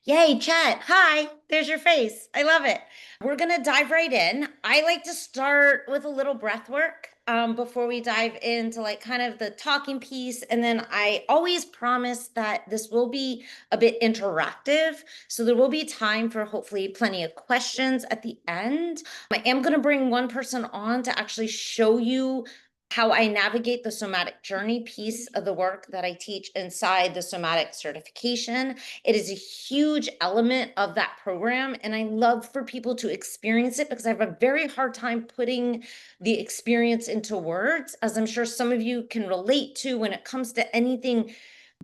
Yay, Chet. Hi, there's your face. I love it. We're going to dive right in. I like to start with a little breath work before we dive into like kind of the talking piece. And then I always promise that this will be a bit interactive. So there will be time for hopefully plenty of questions at the end. I am going to bring one person on to actually show you how I navigate the somatic journey piece of the work that I teach inside the somatic certification. It is a huge element of that program, and I love for people to experience it because I have a very hard time putting the experience into words, as I'm sure some of you can relate to when it comes to anything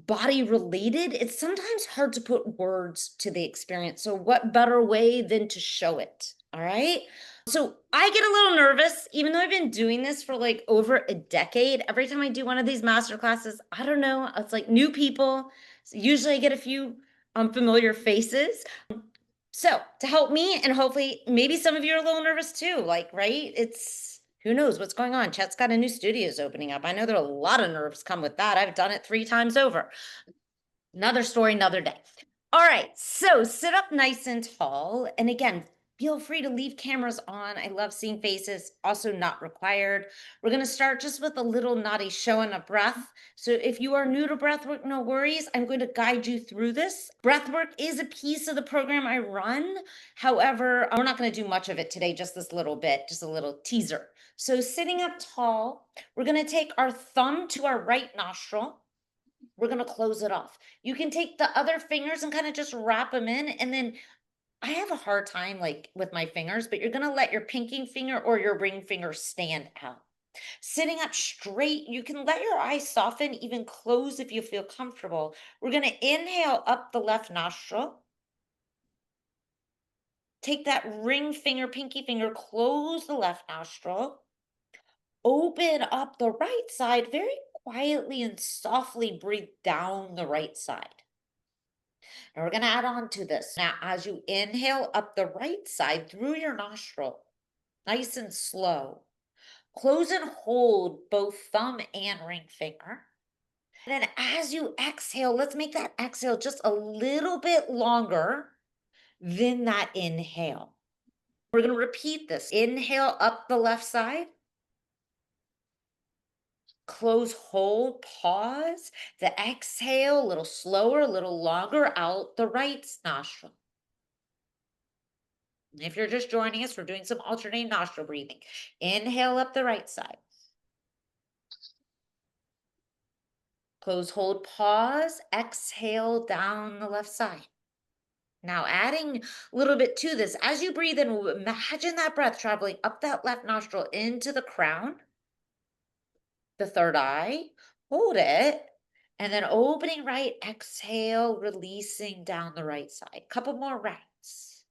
body related. It's sometimes hard to put words to the experience. So what better way than to show it? All right. So I get a little nervous, even though I've been doing this for like over a decade. Every time I do one of these master classes, I don't know, it's like new people. So usually I get a few familiar faces. So to help me, and hopefully maybe some of you are a little nervous too, like, right? It's who knows what's going on. Chet's got a new studios opening up. I know there are a lot of nerves come with that. I've done it 3 times over. Another story, another day. All right, so sit up nice and tall. And again, feel free to leave cameras on. I love seeing faces, also not required. We're going to start just with a little naughty show and a breath. So if you are new to breathwork, no worries. I'm going to guide you through this. Breathwork is a piece of the program I run. However, we're not going to do much of it today, just this little bit, just a little teaser. So sitting up tall, we're going to take our thumb to our right nostril. We're going to close it off. You can take the other fingers and kind of just wrap them in. And then I have a hard time like with my fingers, but you're going to let your pinky finger or your ring finger stand out. Sitting up straight, you can let your eyes soften, even close if you feel comfortable. We're going to inhale up the left nostril. Take that ring finger, pinky finger, close the left nostril. Open up the right side very quietly and softly breathe down the right side. And we're going to add on to this. Now, as you inhale up the right side through your nostril, nice and slow, close and hold both thumb and ring finger. And then as you exhale, let's make that exhale just a little bit longer than that inhale. We're going to repeat this. Inhale up the left side. Close, hold, pause. The exhale, a little slower, a little longer out the right nostril. If you're just joining us, we're doing some alternating nostril breathing. Inhale up the right side. Close, hold, pause. Exhale down the left side. Now adding a little bit to this, as you breathe in, imagine that breath traveling up that left nostril into the crown, the third eye. Hold it. And then opening right, exhale, releasing down the right side. Couple more reps.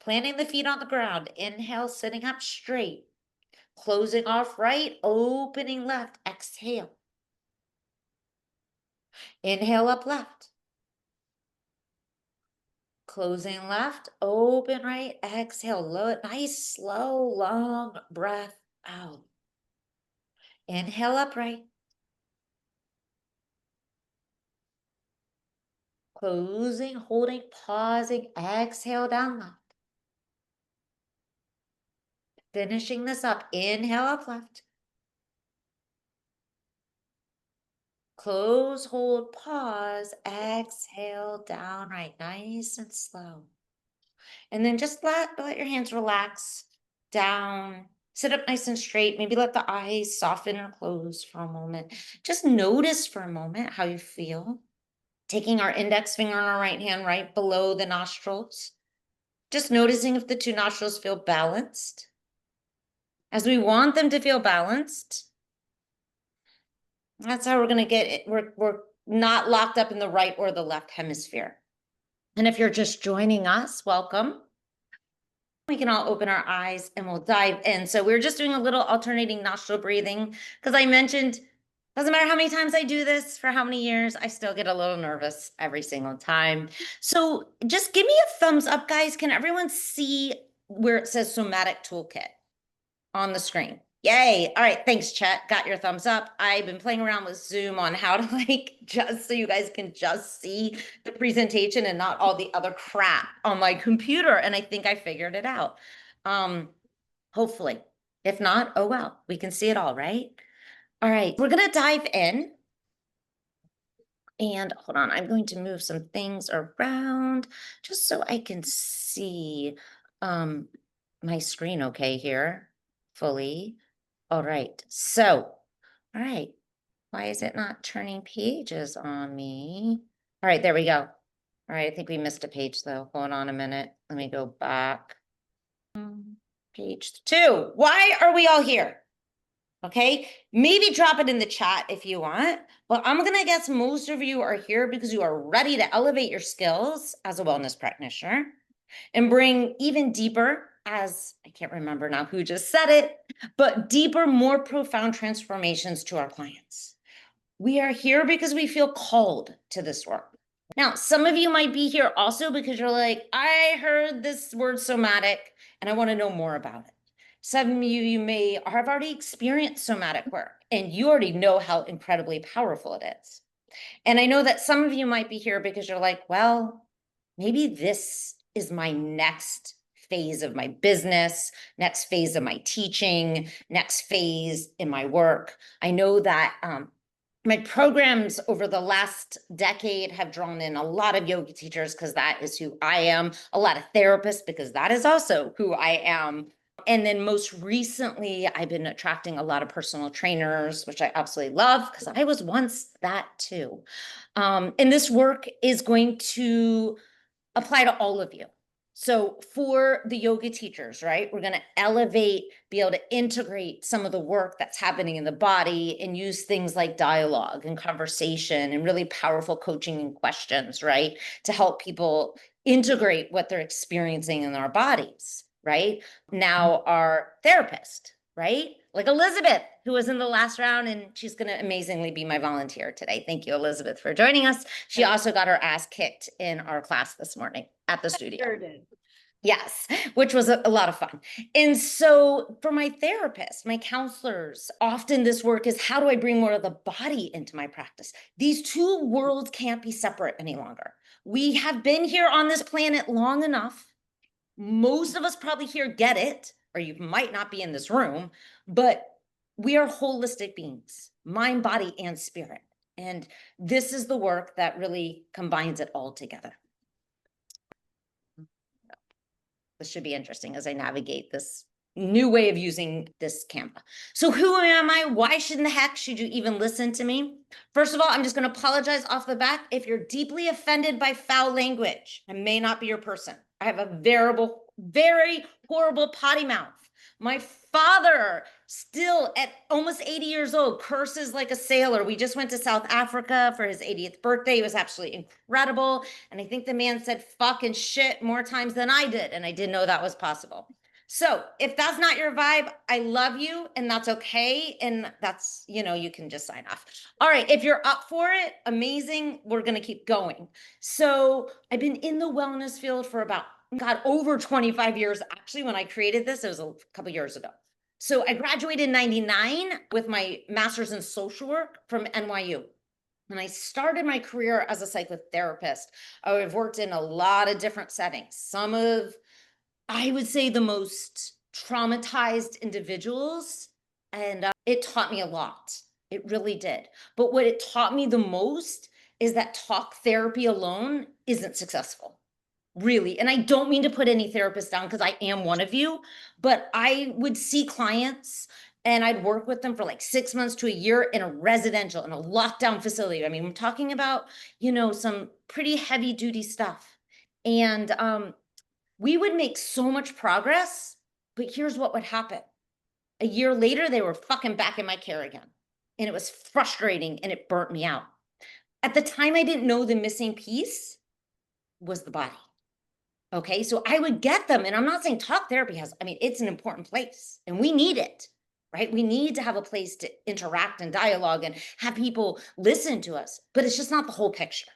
Planting the feet on the ground. Inhale, sitting up straight. Closing off right, opening left. Exhale. Inhale up left. Closing left, open right. Exhale. Nice, slow, long breath out. Inhale up right. Closing, holding, pausing. Exhale down left. Finishing this up. Inhale up left. Close, hold, pause, exhale, down right, nice and slow. And then just let your hands relax down, sit up nice and straight. Maybe let the eyes soften or close for a moment. Just notice for a moment how you feel. Taking our index finger on our right hand right below the nostrils. Just noticing if the two nostrils feel balanced. As we want them to feel balanced, that's how we're going to get it. We're not locked up in the right or the left hemisphere. And if you're just joining us, welcome. We can all open our eyes and we'll dive in. So we're just doing a little alternating nostril breathing because I mentioned, doesn't matter how many times I do this for how many years, I still get a little nervous every single time. So just give me a thumbs up, guys. Can everyone see where it says Somatic Toolkit on the screen? Yay. All right. Thanks, Chet. Got your thumbs up. I've been playing around with Zoom on how to just so you guys can just see the presentation and not all the other crap on my computer. And I think I figured it out. Hopefully. If not, oh well, we can see it all, right? All right. We're going to dive in. And hold on, I'm going to move some things around just so I can see my screen okay here fully. All right, so, all right, why is it not turning pages on me? All right, there we go. All right, I think we missed a page though. Hold on a minute. Let me go back. Page 2. Why are we all here? Okay, maybe drop it in the chat if you want, but I'm gonna guess most of you are here because you are ready to elevate your skills as a wellness practitioner and bring even deeper, as I can't remember now who just said it, but deeper, more profound transformations to our clients. We are here because we feel called to this work. Now, some of you might be here also because you're like, I heard this word somatic and I want to know more about it. Some of you may have already experienced somatic work and you already know how incredibly powerful it is. And I know that some of you might be here because you're like, well, maybe this is my next phase of my business, next phase of my teaching, next phase in my work. I know that my programs over the last decade have drawn in a lot of yoga teachers because that is who I am, a lot of therapists because that is also who I am. And then most recently, I've been attracting a lot of personal trainers, which I absolutely love because I was once that too. And this work is going to apply to all of you. So for the yoga teachers, right, we're going to elevate, be able to integrate some of the work that's happening in the body and use things like dialogue and conversation and really powerful coaching and questions, right, to help people integrate what they're experiencing in our bodies, right? Now, our therapist, right? Like Elizabeth, who was in the last round, and she's going to amazingly be my volunteer today. Thank you, Elizabeth, for joining us. She also got her ass kicked in our class this morning at the studio. Sure did. Yes, which was a lot of fun. And so for my therapists, my counselors, often this work is how do I bring more of the body into my practice? These two worlds can't be separate any longer. We have been here on this planet long enough. Most of us probably here get it, or you might not be in this room, but we are holistic beings, mind, body, and spirit. And this is the work that really combines it all together. This should be interesting as I navigate this new way of using this Canva. So who am I? Why should in the heck should you even listen to me? First of all, I'm just going to apologize off the bat if you're deeply offended by foul language. I may not be your person. I have a very horrible potty mouth. My father, still at almost 80 years old, curses like a sailor. We just went to South Africa for his 80th birthday. It was absolutely incredible. And I think the man said fuck and shit more times than I did. And I didn't know that was possible. So if that's not your vibe, I love you and that's okay. And that's, you can just sign off. All right. If you're up for it, amazing. We're going to keep going. So I've been in the wellness field for about, God, over 25 years. Actually, when I created this, it was a couple years ago. So I graduated in 99 with my master's in social work from NYU. When I started my career as a psychotherapist, I've worked in a lot of different settings. Some of, I would say, the most traumatized individuals, and it taught me a lot. It really did. But what it taught me the most is that talk therapy alone isn't successful. Really. And I don't mean to put any therapists down because I am one of you, but I would see clients and I'd work with them for like 6 months to a year in a residential, in a lockdown facility. I mean, I'm talking about, some pretty heavy duty stuff. And we would make so much progress, but here's what would happen. A year later, they were fucking back in my care again. And it was frustrating and it burnt me out. At the time, I didn't know the missing piece was the body. Okay, so I would get them, and I'm not saying talk therapy it's an important place, and we need it, right? We need to have a place to interact and dialogue and have people listen to us, but it's just not the whole picture.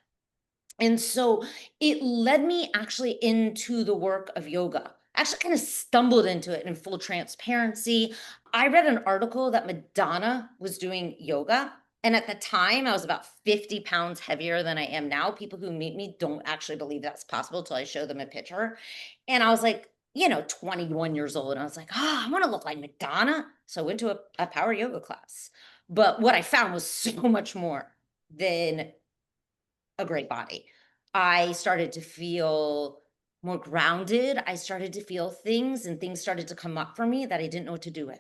And so it led me actually into the work of yoga actually kind of stumbled into it in full transparency. I read an article that Madonna was doing yoga. And at the time, I was about 50 pounds heavier than I am now. People who meet me don't actually believe that's possible till I show them a picture. And I was like, 21 years old. And I was like, oh, I want to look like Madonna. So I went to a power yoga class. But what I found was so much more than a great body. I started to feel more grounded. I started to feel things, and things started to come up for me that I didn't know what to do with.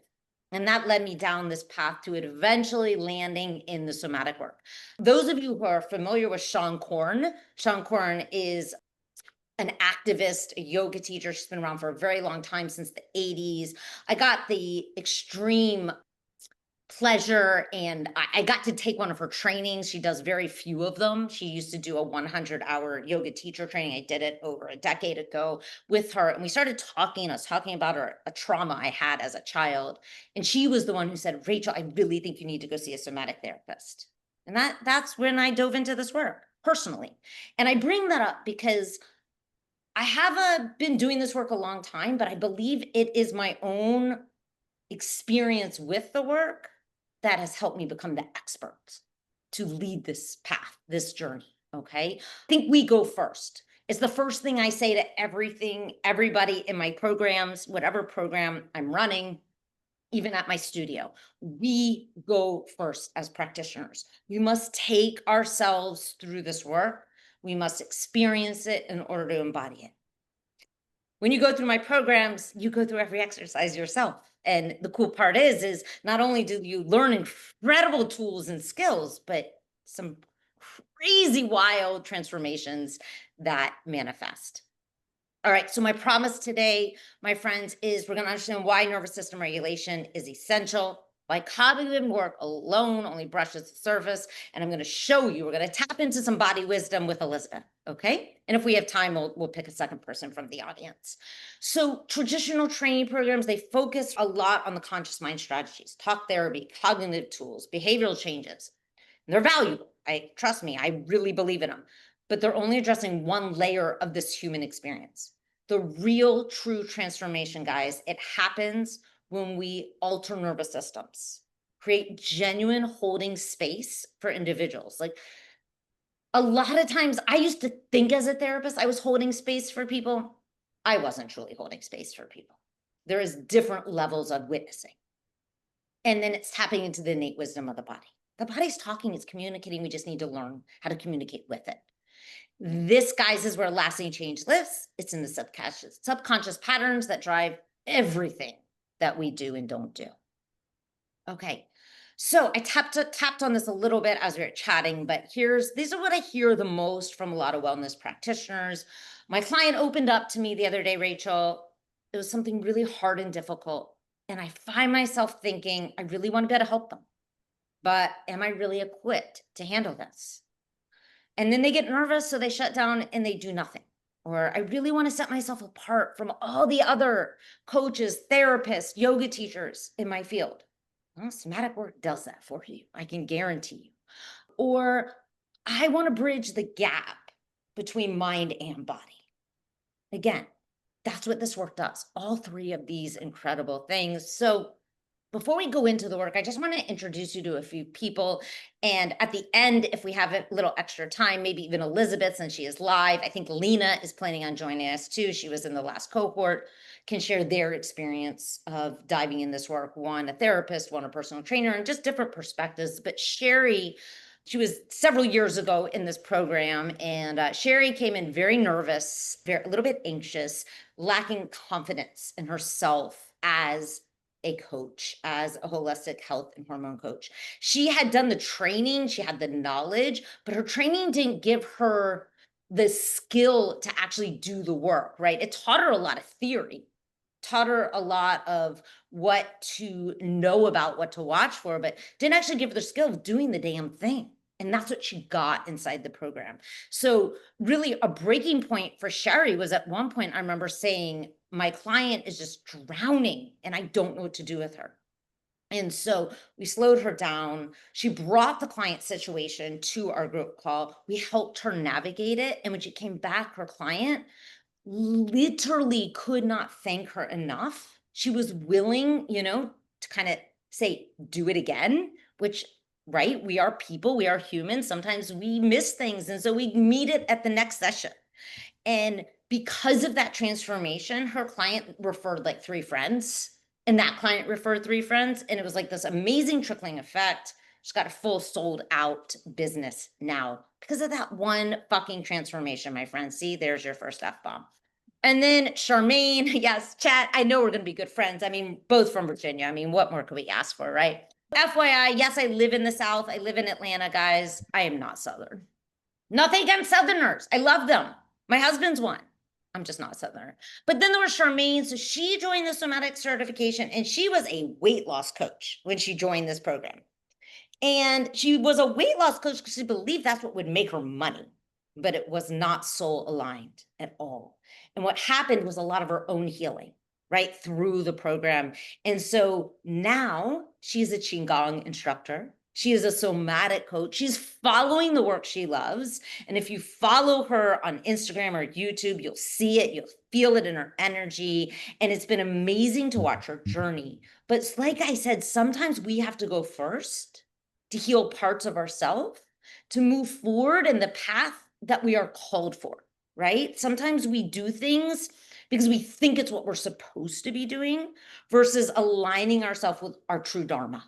And that led me down this path to it eventually landing in the somatic work. Those of you who are familiar with Sean Corn is an activist, a yoga teacher. She's been around for a very long time, since the 80s. I got the extreme pleasure, and I got to take one of her trainings. She does very few of them. She used to do a 100-hour yoga teacher training. I did it over a decade ago with her, and we started talking. I was talking about a trauma I had as a child, and she was the one who said, Rachel, I really think you need to go see a somatic therapist. And that's when I dove into this work personally. And I bring that up because I have been doing this work a long time, but I believe it is my own experience with the work that has helped me become the expert to lead this path, this journey. Okay. I think we go first. It's the first thing I say to everybody in my programs, whatever program I'm running, even at my studio. We go first as practitioners. We must take ourselves through this work. We must experience it in order to embody it. When you go through my programs, you go through every exercise yourself. And the cool part is not only do you learn incredible tools and skills, but some crazy wild transformations that manifest. All right, so my promise today, my friends, is we're going to understand why nervous system regulation is essential. Why cognitive work alone only brushes the surface. And I'm going to show you, we're going to tap into some body wisdom with Elizabeth. Okay. And if we have time, we'll pick a second person from the audience. So traditional training programs, they focus a lot on the conscious mind strategies, talk therapy, cognitive tools, behavioral changes. And they're valuable. Trust me, I really believe in them, but they're only addressing one layer of this human experience. The real true transformation, guys, it happens when we alter nervous systems, create genuine holding space for individuals. Like, a lot of times I used to think as a therapist I was holding space for people. I wasn't truly holding space for people. There is different levels of witnessing. And then it's tapping into the innate wisdom of the body. The body's talking, it's communicating. We just need to learn how to communicate with it. This, guys, is where lasting change lives. It's in the subconscious patterns that drive everything that we do and don't do. Okay, so I tapped on this a little bit as we were chatting, but these are what I hear the most from a lot of wellness practitioners. My client opened up to me the other day, Rachel. It was something really hard and difficult. And I find myself thinking, I really want to be able to help them, but am I really equipped to handle this? And then they get nervous, so they shut down and they do nothing. Or I really want to set myself apart from all the other coaches, therapists, yoga teachers in my field. Well, somatic work does that for you. I can guarantee you. Or I want to bridge the gap between mind and body. Again, that's what this work does. All three of these incredible things. So before we go into the work, I just want to introduce you to a few people. And at the end, if we have a little extra time, maybe even Elizabeth, since she is live, I think Lena is planning on joining us too. She was in the last cohort, can share their experience of diving in this work. One, a therapist, one, a personal trainer, and just different perspectives. But Sherry, she was several years ago in this program, and Sherry came in very nervous, a little bit anxious, lacking confidence in herself as a coach, as a holistic health and hormone coach. She had done the training, she had the knowledge, but her training didn't give her the skill to actually do the work, right? It taught her a lot of theory, taught her a lot of what to know about, what to watch for, but didn't actually give her the skill of doing the damn thing. And that's what she got inside the program. So really a breaking point for Sherry was, at one point, I remember saying, my client is just drowning and I don't know what to do with her. And so we slowed her down. She brought the client situation to our group call. We helped her navigate it. And when she came back, her client literally could not thank her enough. She was willing, to kind of say, do it again, which, right, we are people, we are humans. Sometimes we miss things. And so we meet it at the next session. And because of that transformation, her client referred like 3 friends, and that client referred 3 friends. And it was like this amazing trickling effect. She's got a full sold out business now because of that one fucking transformation, my friend. See, there's your first F bomb. And then Charmaine, yes, chat. I know we're going to be good friends. I mean, both from Virginia. I mean, what more could we ask for, right? FYI, yes, I live in the South. I live in Atlanta, guys. I am not Southern. Nothing against Southerners. I love them. My husband's one. I'm just not a Southerner. But then there was Charmaine. So she joined the Somatic certification, and she was a weight loss coach when she joined this program. And she was a weight loss coach because she believed that's what would make her money, but it was not soul aligned at all. And what happened was a lot of her own healing, right, through the program. And so now she's a Qigong instructor. She is a somatic coach. She's following the work she loves. And if you follow her on Instagram or YouTube, you'll see it, you'll feel it in her energy. And it's been amazing to watch her journey. But like I said, sometimes we have to go first to heal parts of ourselves, to move forward in the path that we are called for, right? Sometimes we do things because we think it's what we're supposed to be doing versus aligning ourselves with our true dharma.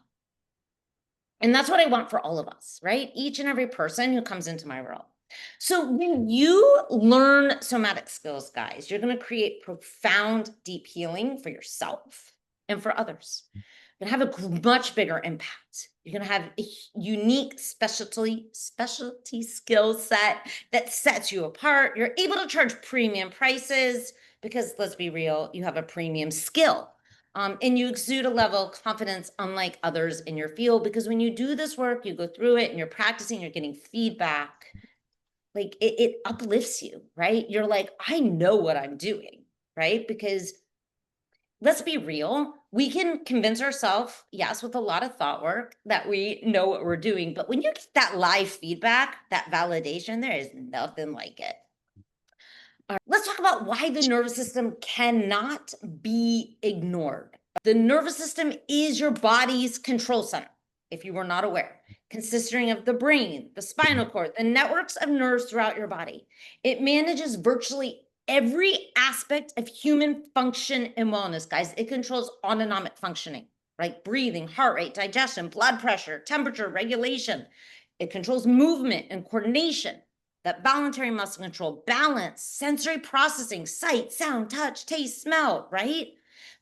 And that's what I want for all of us, right? Each and every person who comes into my world. So when you learn somatic skills, guys, you're going to create profound, deep healing for yourself and for others. You're going to have a much bigger impact. You're going to have a unique specialty skill set that sets you apart. You're able to charge premium prices because, let's be real, you have a premium skill. And you exude a level of confidence unlike others in your field, because when you do this work, you go through it and you're practicing, you're getting feedback, like it uplifts you, right? You're like, I know what I'm doing, right? Because let's be real, we can convince ourselves, yes, with a lot of thought work, that we know what we're doing. But when you get that live feedback, that validation, there is nothing like it. Let's talk about why the nervous system cannot be ignored. The nervous system is your body's control center, if you were not aware, consisting of the brain, the spinal cord, the networks of nerves throughout your body. It manages virtually every aspect of human function and wellness, guys. It controls autonomic functioning, right? Breathing, heart rate, digestion, blood pressure, temperature, regulation. It controls movement and coordination, that voluntary muscle control, balance, sensory processing, sight, sound, touch, taste, smell, right?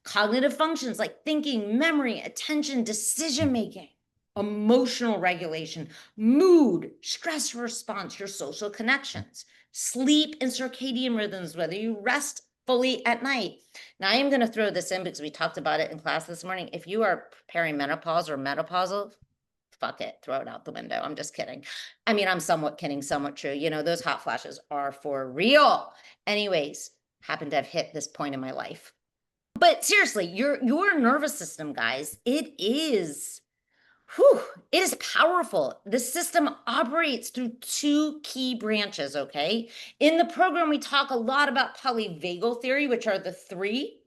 Cognitive functions like thinking, memory, attention, decision-making, emotional regulation, mood, stress response, your social connections, sleep and circadian rhythms, whether you rest fully at night. Now, I am going to throw this in because we talked about it in class this morning. If you are perimenopause or menopausal, fuck it, throw it out the window. I'm just kidding. I mean, I'm somewhat kidding, somewhat true. Those hot flashes are for real. Anyways, happened to have hit this point in my life. But seriously, your nervous system, guys, it is powerful. The system operates through 2 key branches, okay? In the program, we talk a lot about polyvagal theory, which are the 3,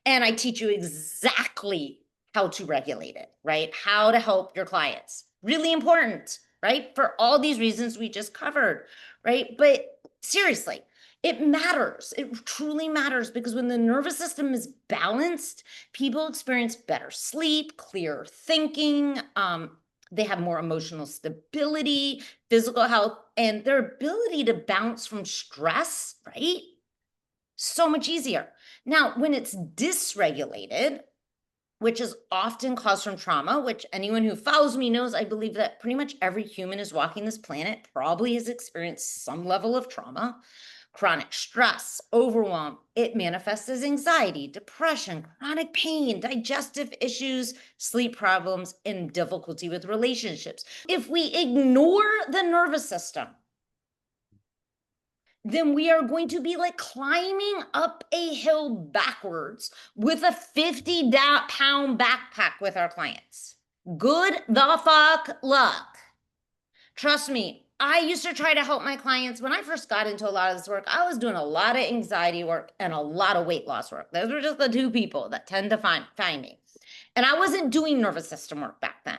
and I teach you exactly how to regulate it, right? How to help your clients. Really important, right? For all these reasons we just covered, right? But seriously, it matters. It truly matters, because when the nervous system is balanced, people experience better sleep, clearer thinking, they have more emotional stability, physical health, and their ability to bounce from stress, right? So much easier. Now, when it's dysregulated, which is often caused from trauma, which anyone who follows me knows, I believe that pretty much every human is walking this planet probably has experienced some level of trauma. Chronic stress, overwhelm, it manifests as anxiety, depression, chronic pain, digestive issues, sleep problems, and difficulty with relationships. If we ignore the nervous system, then we are going to be like climbing up a hill backwards with a 50-pound backpack with our clients. Good the fuck luck. Trust me, I used to try to help my clients. When I first got into a lot of this work, I was doing a lot of anxiety work and a lot of weight loss work. Those were just the two people that tend to find me. And I wasn't doing nervous system work back then.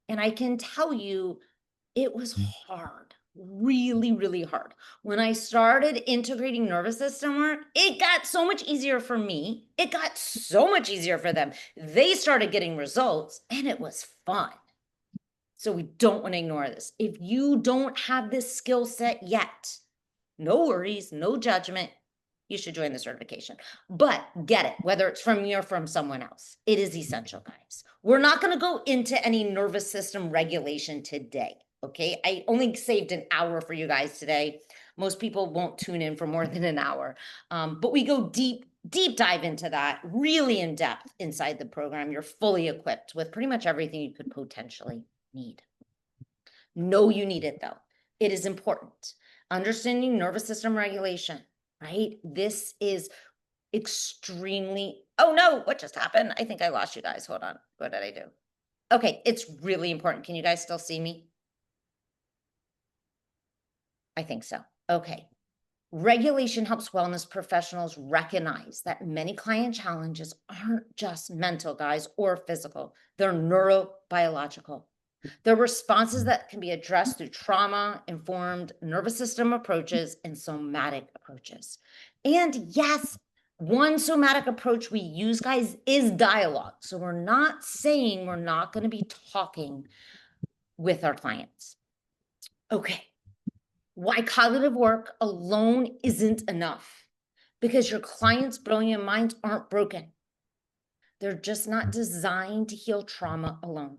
And I can tell you, it was hard, really, really hard. When I started integrating nervous system work, it got so much easier for me. It got so much easier for them. They started getting results, and it was fun. So we don't want to ignore this. If you don't have this skill set yet, no worries, no judgment. You should join the certification, but get it, whether it's from me or from someone else. It is essential, guys. We're not going to go into any nervous system regulation today. Okay. I only saved an hour for you guys today. Most people won't tune in for more than an hour. But we go deep dive into that, really in depth inside the program. You're fully equipped with pretty much everything you could potentially need. Know you need it though. It is important. Understanding nervous system regulation, right? This is extremely, oh no, what just happened? I think I lost you guys. Hold on. What did I do? Okay, it's really important. Can you guys still see me? I think so. Okay. Regulation helps wellness professionals recognize that many client challenges aren't just mental, guys, or physical. They're neurobiological. They're responses that can be addressed through trauma-informed nervous system approaches and somatic approaches. And yes, one somatic approach we use, guys, is dialogue. So we're not saying we're not going to be talking with our clients. Okay. Why cognitive work alone isn't enough? Because your clients' brilliant minds aren't broken. They're just not designed to heal trauma alone.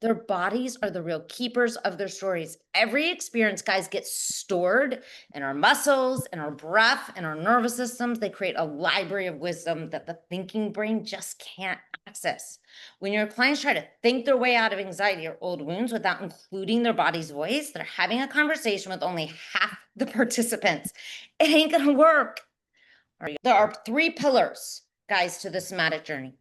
Their bodies are the real keepers of their stories. Every experience, guys, gets stored in our muscles, in our breath, in our nervous systems. They create a library of wisdom that the thinking brain just can't access. When your clients try to think their way out of anxiety or old wounds without including their body's voice, they're having a conversation with only half the participants. It ain't gonna work. There are 3 pillars, guys, to the somatic journey.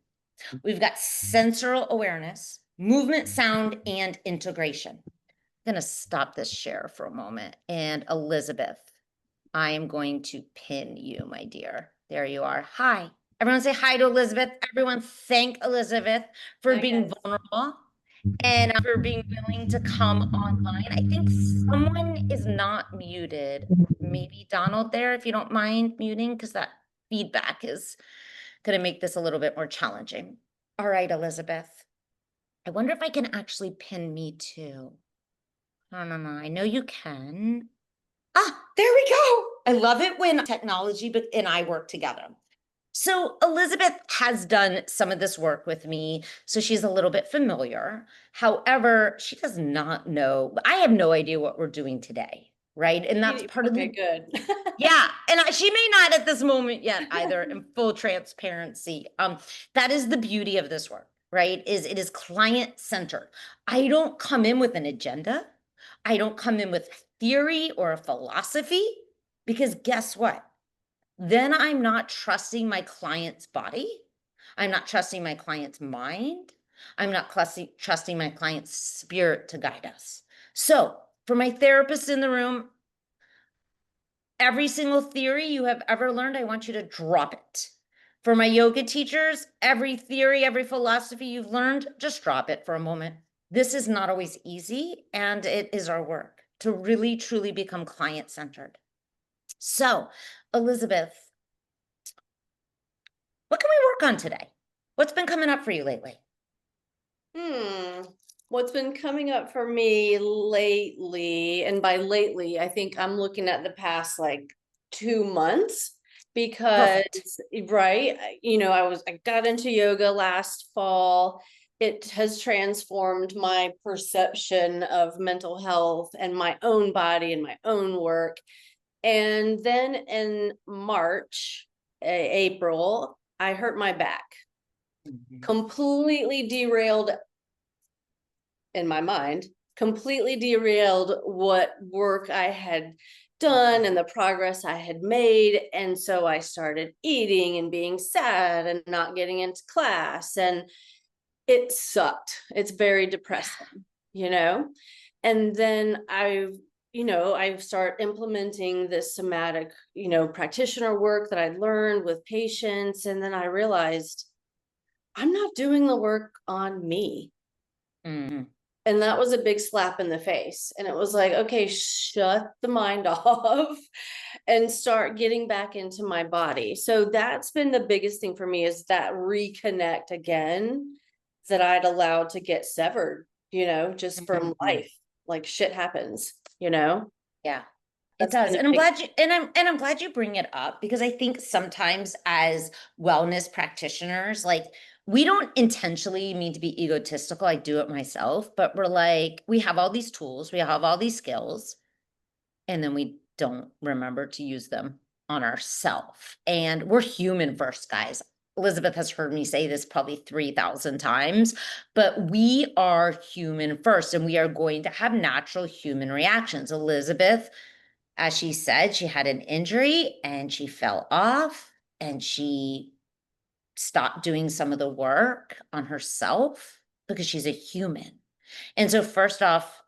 We've got sensorial awareness, movement, sound, and integration. I'm going to stop this share for a moment. And Elizabeth, I am going to pin you, my dear. There you are. Hi. Everyone say hi to Elizabeth. Everyone thank Elizabeth for being vulnerable and for being willing to come online. I think someone is not muted. Maybe Donald there, if you don't mind muting, because that feedback is going to make this a little bit more challenging. All right, Elizabeth. I wonder if I can actually pin me too. No. I know you can. Ah, there we go. I love it when technology and I work together. So Elizabeth has done some of this work with me, so she's a little bit familiar. However, she does not know. I have no idea what we're doing today, right? And that's part of the good. Yeah, and she may not at this moment yet either. In full transparency, that is the beauty of this work, right? Is it is client centered. I don't come in with an agenda. I don't come in with theory or a philosophy, because guess what? Then I'm not trusting my client's body. I'm not trusting my client's mind. I'm not trusting my client's spirit to guide us. So for my therapists in the room, every single theory you have ever learned, I want you to drop it. For my yoga teachers, every theory, every philosophy you've learned, just drop it for a moment. This is not always easy, and it is our work to really, truly become client-centered. So, Elizabeth, what can we work on today? What's been coming up for you lately? What's been coming up for me lately, and by lately, I think I'm looking at the past like 2 months, because Perfect. right, I got into yoga last fall. It has transformed my perception of mental health and my own body and my own work. And then in March, April, I hurt my back. Completely derailed in my mind, completely derailed what work I had done and the progress I had made. And so I started eating and being sad and not getting into class, and it sucked. It's very depressing, you know? And then I I start implementing this somatic, practitioner work that I learned with patients. And then I realized I'm not doing the work on me. Mhm. And that was a big slap in the face. And it was like, okay, shut the mind off and start getting back into my body. So that's been the biggest thing for me, is that reconnect again that I'd allowed to get severed, just from Mhm. life. Like shit happens. Yeah, it That's does. been a And I'm big. glad I'm glad you bring it up because I think sometimes as wellness practitioners, like we don't intentionally mean to be egotistical. I do it myself, but we're like, we have all these tools, we have all these skills, and then we don't remember to use them on ourselves. And we're human first, guys. Elizabeth has heard me say this probably 3,000 times, but we are human first and we are going to have natural human reactions. Elizabeth, as she said, she had an injury and she fell off and she stopped doing some of the work on herself because she's a human. And so, first off,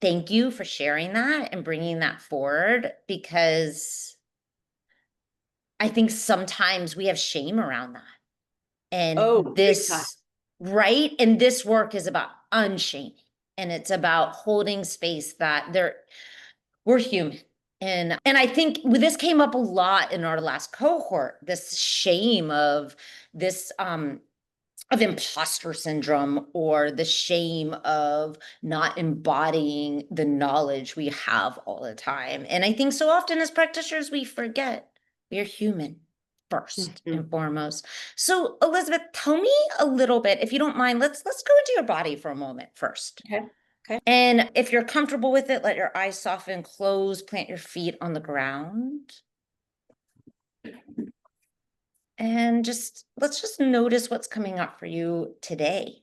thank you for sharing that and bringing that forward because I think sometimes we have shame around that. And Oh, big time. right? And this work is about unshaming and it's about holding space that we're human. And I think this came up a lot in our last cohort, this shame this of imposter syndrome or the shame of not embodying the knowledge we have all the time. And I think so often as practitioners, we forget we are human first Mhm. and foremost. So Elizabeth, tell me a little bit, if you don't mind, let's go into your body for a moment first. Okay. Okay. And if you're comfortable with it, let your eyes soften, close, plant your feet on the ground. And let's just notice what's coming up for you today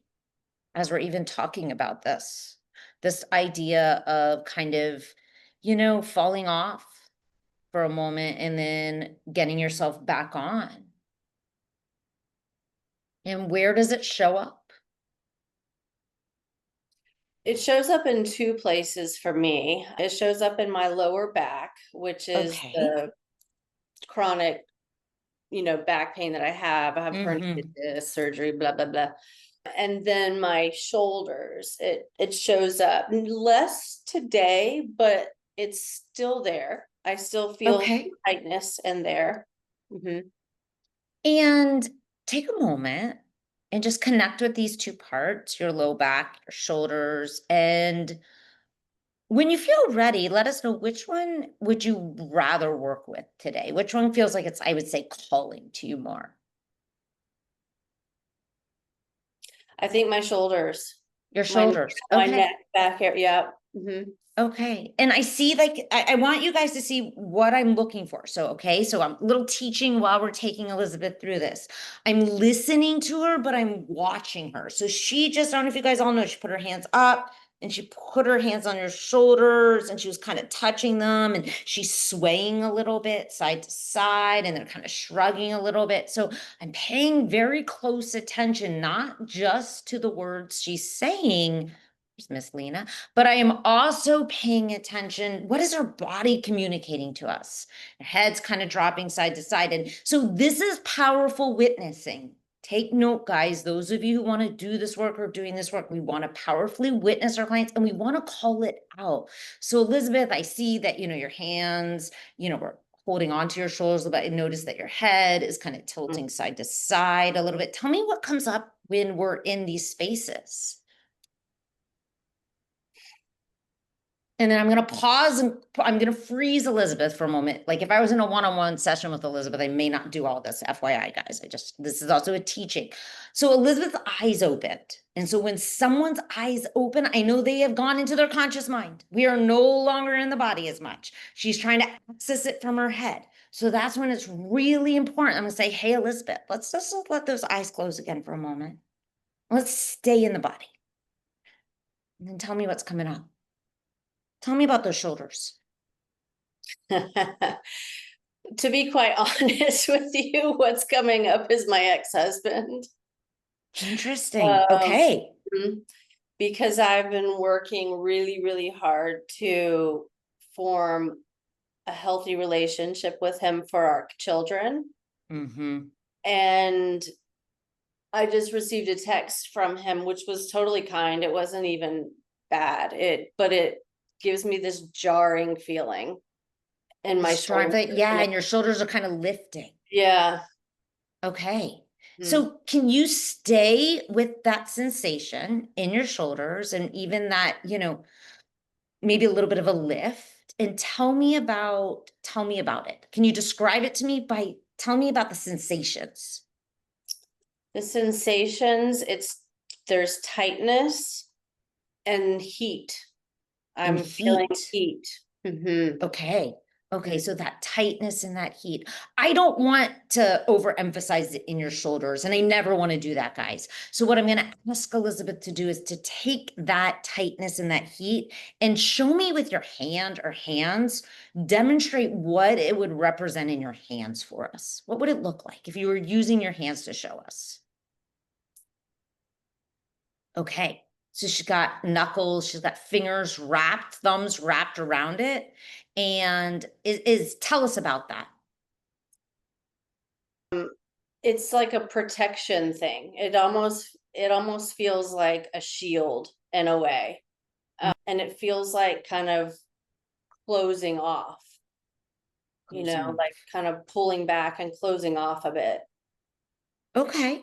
as we're even talking about this idea of kind of, falling off for a moment and then getting yourself back on. And where does it show up? It shows up in two places for me. It shows up in my lower back, which is Okay. the chronic, back pain that I have. I have herniated Mm-hmm. disc surgery, blah, blah, blah. And then my shoulders, it shows up less today, but it's still there. I still feel Okay. tightness in there. Mhm. And take a moment and just connect with these two parts, your low back, your shoulders, and when you feel ready, let us know which one would you rather work with today? Which one feels like it's, I would say, calling to you more? I think my shoulders, Your my shoulders. my Okay. neck, back here. Yeah. Mhm. Okay. And I see, like, I want you guys to see what I'm looking for. So, okay. So I'm a little teaching while we're taking Elizabeth through this. I'm listening to her, but I'm watching her. So she just, I don't know if you guys all know, she put her hands up and she put her hands on your shoulders and she was kind of touching them and she's swaying a little bit side to side and then kind of shrugging a little bit. So I'm paying very close attention, not just to the words she's saying. There's Miss Lena, but I am also paying attention. What is her body communicating to us? Her head's kind of dropping side to side. And so this is powerful witnessing. Take note, guys, those of you who want to do this work or doing this work, we want to powerfully witness our clients and we want to call it out. So, Elizabeth, I see that, your hands, we're holding onto your shoulders, but I notice that your head is kind of tilting side to side a little bit. Tell me what comes up when we're in these spaces. And then I'm going to pause and I'm going to freeze Elizabeth for a moment. Like if I was in a one-on-one session with Elizabeth, I may not do all this. FYI, guys. This is also a teaching. So Elizabeth's eyes opened. And so when someone's eyes open, I know they have gone into their conscious mind. We are no longer in the body as much. She's trying to access it from her head. So that's when it's really important. I'm going to say, hey, Elizabeth, let's just let those eyes close again for a moment. Let's stay in the body. And then tell me what's coming up. Tell me about those shoulders. To be quite honest with you, what's coming up is my ex-husband. Interesting. Um, Okay. because I've been working really, really hard to form a healthy relationship with him for our children. Mm-hmm. And I just received a text from him, which was totally kind. It wasn't even bad. But it gives me this jarring feeling in my Start shoulder. that, yeah, and your shoulders are kind of lifting. Yeah. Okay. Mm. So can you stay with that sensation in your shoulders and even that, maybe a little bit of a lift and tell me about it. Can you describe it to me by tell me about the sensations The sensations, there's tightness and heat. and I'm feeling heat? heat. Hmm. Okay. Okay, so that tightness and that heat. I don't want to overemphasize it in your shoulders, and I never want to do that, guys. So, what I'm going to ask Elizabeth to do is to take that tightness and that heat and show me with your hand or hands, demonstrate what it would represent in your hands for us. What would it look like if you were using your hands to show us? Okay. So she's got knuckles, she's got fingers wrapped, thumbs wrapped around it. And is tell us about that. It's like a protection thing. It almost feels like a shield in a way. And it feels like kind of closing off, Closing like off. kind of pulling back and closing off a bit. Okay.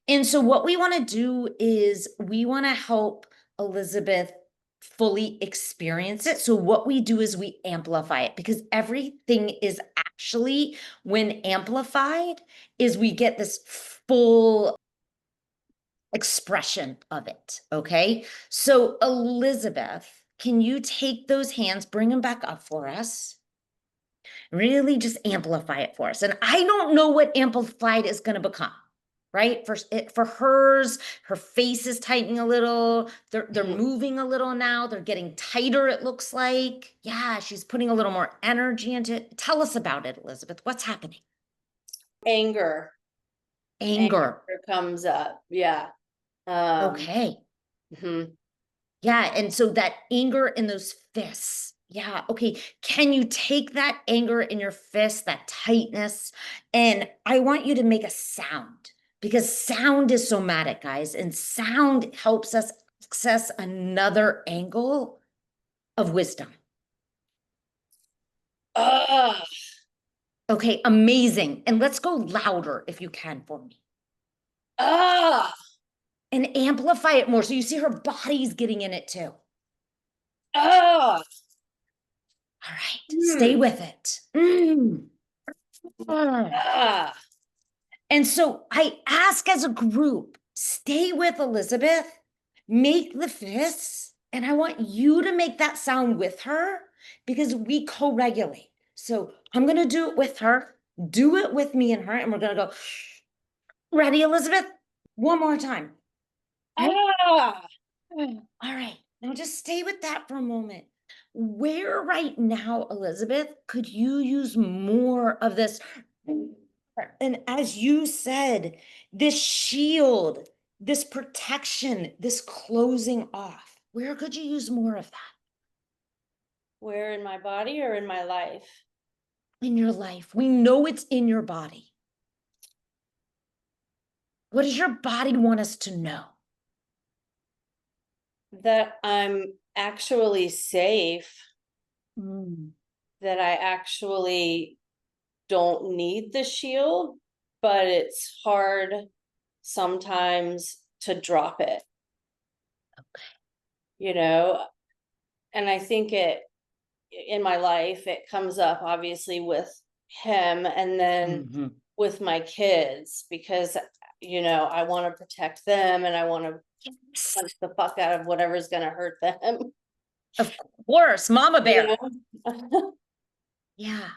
And so what we want to do is we want to help Elizabeth fully experience it. So what we do is we amplify it because everything is actually when amplified is we get this full expression of it. Okay. So, Elizabeth, can you take those hands, bring them back up for us? Really just amplify it for us. And I don't know what amplified is going to become. Right for hers, her face is tightening a little. They're Mhm. moving a little now. They're getting tighter. It looks like, yeah, she's putting a little more energy into it. Tell us about it, Elizabeth. What's happening? Anger, Anger. anger comes up. Yeah. Um, Okay. mhm. Yeah, and so that anger in those fists. Yeah, okay. Can you take that anger in your fist, that tightness, and I want you to make a sound because sound is somatic, guys, and sound helps us access another angle of wisdom. Ah, Okay, amazing. And let's go louder if you can for me ah, and amplify it more so you see her body's getting in it too. ah. All right, stay Hmm. with it. Mm. Ah. Ah. And so I ask as a group, stay with Elizabeth, make the fists, and I want you to make that sound with her because we co regulate. So I'm going to do it with her, do it with me and her, and we're going to go, ready, Elizabeth? One more time. Okay? Ah. All right. Now just stay with that for a moment. Where right now, Elizabeth, could you use more of this? And as you said, this shield, this protection, this closing off, where could you use more of that Where in my body or in my life? in your life? We know it's in your body. What does your body want us to know? That I'm actually safe, Mm. that I actually don't need the shield, but it's hard sometimes to drop it, you know? And I think in my life, it comes up obviously with him and then Mhm. with my kids because, I want to protect them and I want to punch the fuck out of whatever's going to hurt them, Of course, Mama you Bear. know? Yeah,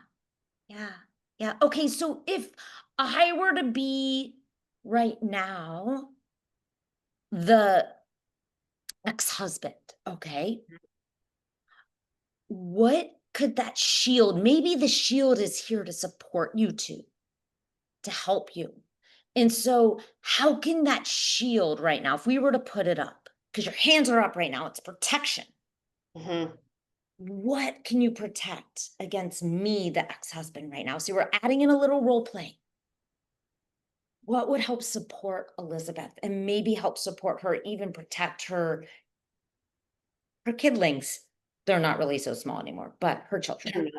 yeah, yeah. Okay, so if I were to be right now the ex-husband, okay, what could that shield? Maybe the shield is here to support you two, to help you. And so, how can that shield right now, if we were to put it up, because your hands are up right now, it's protection. Mhm. what can you protect against me, the ex-husband, right now? So we're adding in a little role play. What would help support Elizabeth and maybe help support her, even protect her kidlings? They're not really so small anymore, but her children.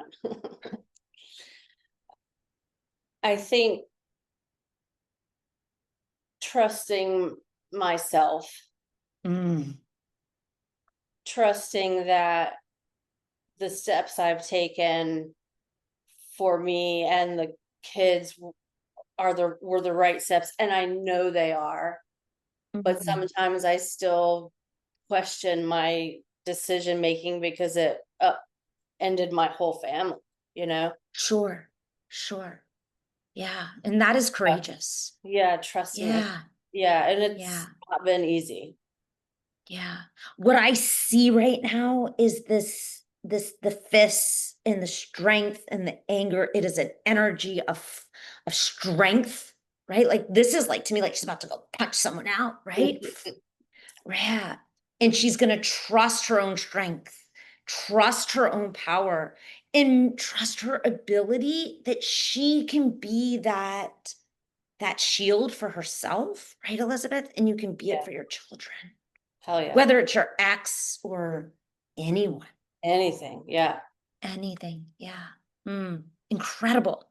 I think trusting myself, Mm, trusting that the steps I've taken for me and the kids were the right steps, and I know they are. But mhm. sometimes I still question my decision making because it ended my whole family, you know? Sure, sure. Yeah, and that is Uh, courageous. Yeah, trusting my, Yeah, yeah, and yeah, it's not been easy. yeah. What I see right now is the fists and the strength and the anger. It is an energy of strength, right? Like this is like to me like she's about to go punch someone out, right? Yeah. And she's going to trust her own strength, trust her own power, and trust her ability that she can be that shield for herself, right, Elizabeth? And you can be it Yeah, for your children, hell yeah. whether it's your ex or anyone, Anything, yeah. anything. Yeah. Incredible.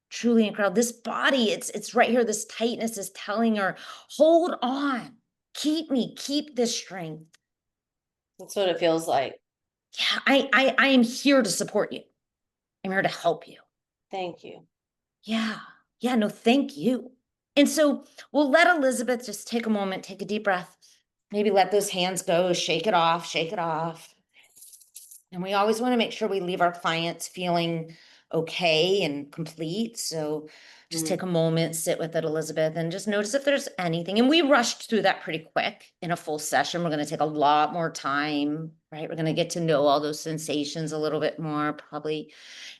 Truly incredible. This body, it's right here. This tightness is telling her, hold on, keep me, keep this strength. That's what it feels like. Yeah, I am here to support you. I'm here to help you. Thank you. Yeah. Yeah, no, thank you. And so we'll let Elizabeth just take a moment, take a deep breath, maybe let those hands go, shake it off, shake it off. And we always want to make sure we leave our clients feeling okay and complete. So just Mm, take a moment, sit with it, Elizabeth, and just notice if there's anything. And we rushed through that pretty quick in a full session. We're going to take a lot more time, right? We're going to get to know all those sensations a little bit more, probably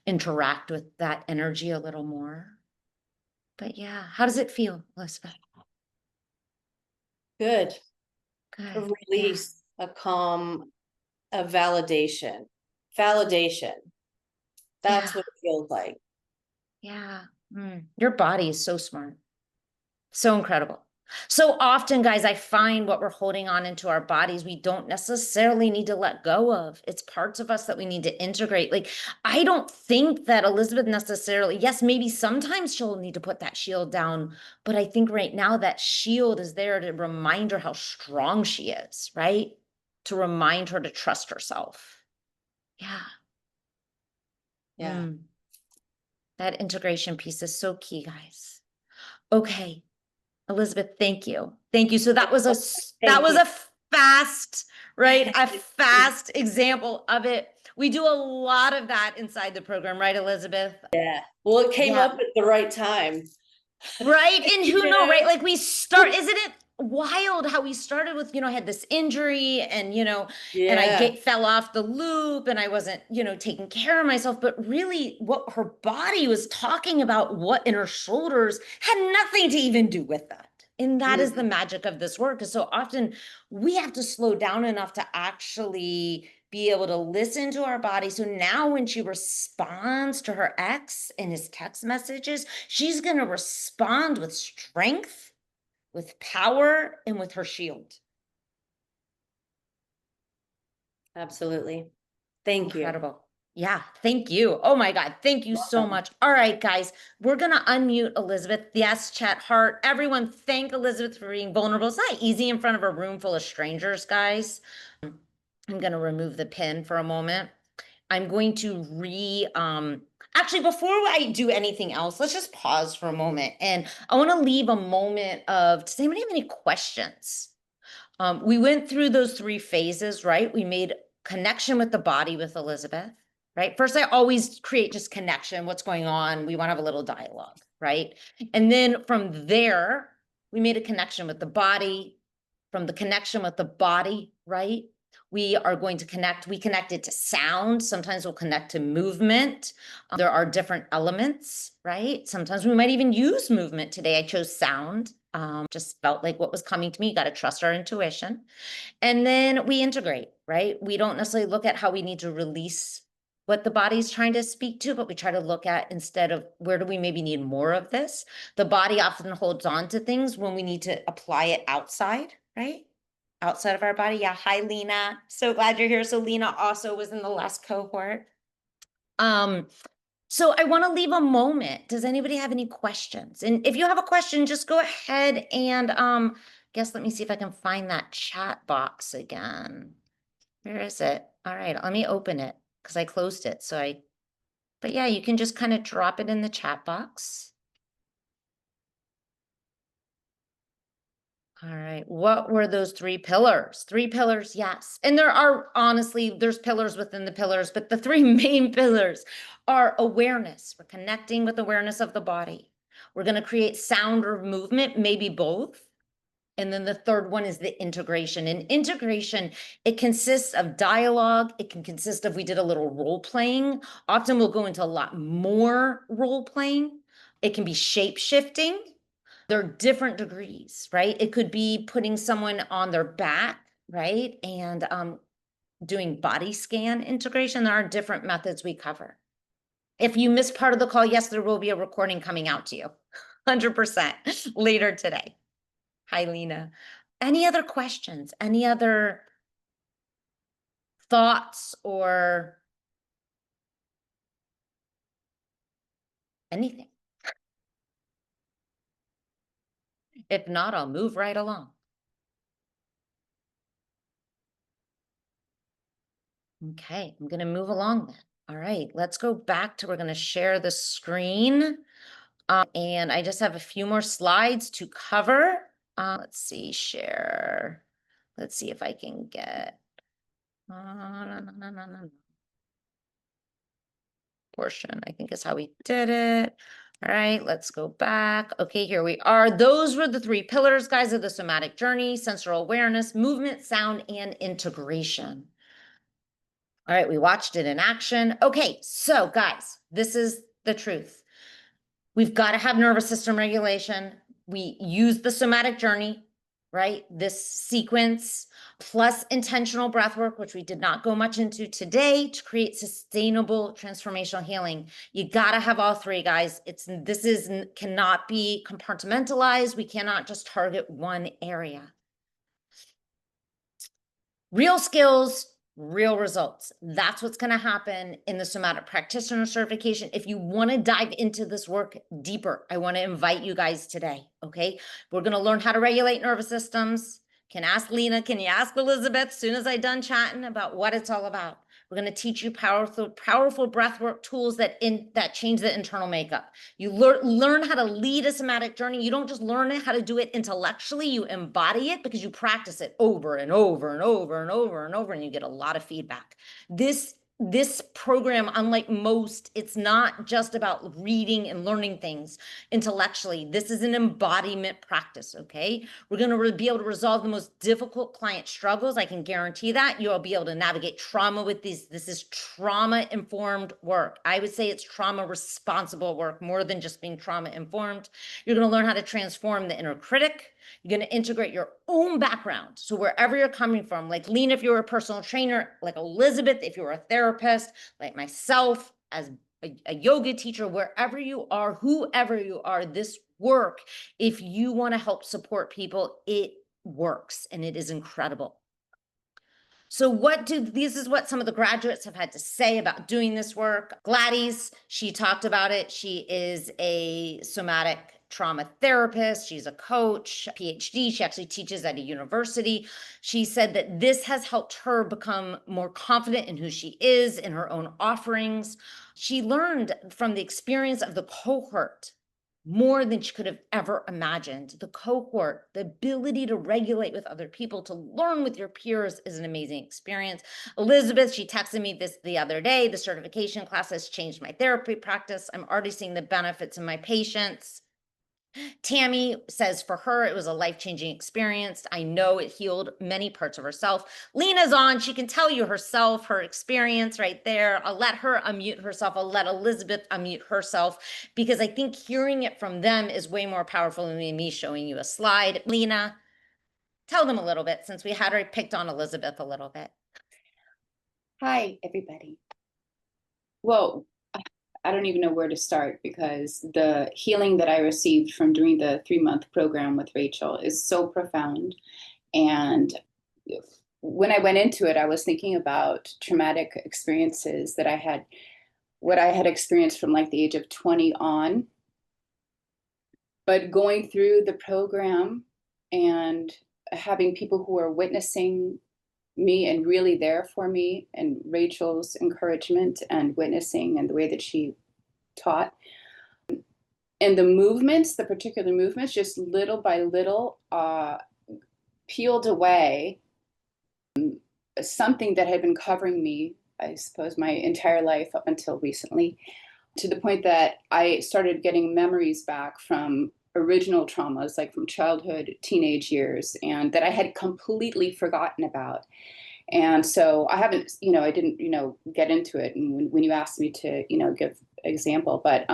interact with that energy a little more. But yeah, how does it feel, Elizabeth? good. A Good. Yeah. release, a calm, a validation. Validation. Yeah. That's what it feels like. Yeah. Your body is so smart. So incredible. So often, guys, I find what we're holding on into our bodies, we don't necessarily need to let go of. It's parts of us that we need to integrate. Like, I don't think that Elizabeth necessarily, yes, maybe sometimes she'll need to put that shield down, but I think right now that shield is there to remind her how strong she is, right? To remind her to trust herself. Yeah. Yeah. Mm, that integration piece is so key, guys. Okay. Elizabeth, thank you. Thank you. So that Thank was you. a fast, right? A fast example of it. We do a lot of that inside the program, right, Elizabeth? Yeah. Well, it came Yeah. up at the right time. Right. And who You know, right? know? Like isn't it wild how we started with, I had this injury and, and Yeah. fell off the loop and I wasn't, taking care of myself. But really what her body was talking about, what in her shoulders had nothing to even do with that. And that is the Mm, magic of this work. Because so often we have to slow down enough to actually be able to listen to our body. So now when she responds to her ex in his text messages, she's going to respond with strength, with power, and with her shield. absolutely. Thank you. Incredible. Yeah, thank you. Oh my God, thank you so Welcome. much. All right, guys, we're going to unmute Elizabeth. Yes, chat heart. Everyone, thank Elizabeth for being vulnerable. It's not easy in front of a room full of strangers, guys. I'm going to remove the pin for a moment. I'm going to actually, before I do anything else, let's just pause for a moment. And I want to leave a moment does anybody have any questions? We went through those three phases, right? We made connection with the body with Elizabeth, right? First, I always create just connection. What's going on? We want to have a little dialogue, right? And then from there, we made a connection with the body. From the connection with the body, right? We are going to connect. We connected to sound. Sometimes we'll connect to movement. There are different elements, right? Sometimes we might even use movement. Today I chose sound. Just felt like what was coming to me. You got to trust our intuition. And then we integrate, right? We don't necessarily look at how we need to release what the body's trying to speak to, but we try to look at instead of where do we maybe need more of this? The body often holds on to things when we need to apply it outside, right? Outside of our body. Yeah. Hi, Lena. So glad you're here. So Lena also was in the last cohort. Um, so I want to leave a moment. Does anybody have any questions? And if you have a question, just go ahead and guess let me see if I can find that chat box again. Where is it? All right, let me open it because I closed it. But yeah, you can just kind of drop it in the chat box. All right, what were those three pillars? Three pillars, yes. And there are honestly, there's pillars within the pillars, but the three main pillars are awareness. We're connecting with awareness of the body. We're going to create sound or movement, maybe both. And then the third one is the integration. And integration, it consists of dialogue. It can consist of, we did a little role playing. Often we'll go into a lot more role playing. It can be shape shifting. There are different degrees, right? It could be putting someone on their back, right? And doing body scan integration. There are different methods we cover. If you missed part of the call, yes, there will be a recording coming out to you 100% later today. Hi, Lena. Any other questions? Any other thoughts or anything? If not, I'll move right along. Okay, I'm going to move along then. All right, let's go back to, we're going to share the screen. And I just have a few more slides to cover. Let's see, share. Let's see if I can get. No. Portion, I think is how we did it. All right, let's go back. Okay, here we are. Those were the three pillars, guys, of the somatic journey: sensorial awareness, movement, sound, and integration. All right, we watched it in action. Okay, so guys, this is the truth. We've got to have nervous system regulation. We use the somatic journey, right? This sequence plus intentional breath work, which we did not go much into today, to create sustainable transformational healing. You got to have all three, guys. Cannot be compartmentalized. We cannot just target one area. Real skills, real results. That's what's going to happen in the somatic practitioner certification. If you want to dive into this work deeper, I want to invite you guys today. Okay. We're going to learn how to regulate nervous systems. Can ask Lena, can you ask Elizabeth as soon as I'm done chatting about what it's all about? We're going to teach you powerful breathwork tools that change the internal makeup. You learn how to lead a somatic journey. You don't just learn how to do it intellectually, you embody it because you practice it over and over and over and over and over, and you get a lot of feedback. This program, unlike most, it's not just about reading and learning things intellectually. This is an embodiment practice, okay? We're going to be able to resolve the most difficult client struggles. I can guarantee that. You'll be able to navigate trauma with these. This is trauma-informed work. I would say it's trauma-responsible work more than just being trauma-informed. You're going to learn how to transform the inner critic. You're going to integrate your own background. So wherever you're coming from, like Lena, if you're a personal trainer, like Elizabeth, if you're a therapist, like myself as a yoga teacher, wherever you are, whoever you are, this work, if you want to help support people, it works and it is incredible. So this is what some of the graduates have had to say about doing this work. Gladys, she talked about it. She is a somatic trauma therapist. She's a coach, PhD. She actually teaches at a university. She said that this has helped her become more confident in who she is, in her own offerings. She learned from the experience of the cohort more than she could have ever imagined. The cohort, the ability to regulate with other people, to learn with your peers is an amazing experience. Elizabeth, she texted me this the other day. The certification class has changed my therapy practice. I'm already seeing the benefits in my patients. Tammy says for her, it was a life-changing experience. I know it healed many parts of herself. Lena's on. She can tell you herself, her experience right there. I'll let her unmute herself. I'll let Elizabeth unmute herself because I think hearing it from them is way more powerful than me showing you a slide. Lena, tell them a little bit since we had her picked on Elizabeth a little bit. Hi, everybody. Well, I don't even know where to start because the healing that I received from doing the 3-month program with Rachel is so profound. And when I went into it, I was thinking about traumatic experiences that I had, what I had experienced from like the age of 20 on. But going through the program and having people who are witnessing me and really there for me, and Rachel's encouragement and witnessing and the way that she taught, and the movements, the particular movements, just little by little peeled away something that had been covering me, I suppose, my entire life up until recently, to the point that I started getting memories back from original traumas, like from childhood, teenage years, and that I had completely forgotten about. And so I haven't, I didn't, get into it. And when you asked me to, give example, but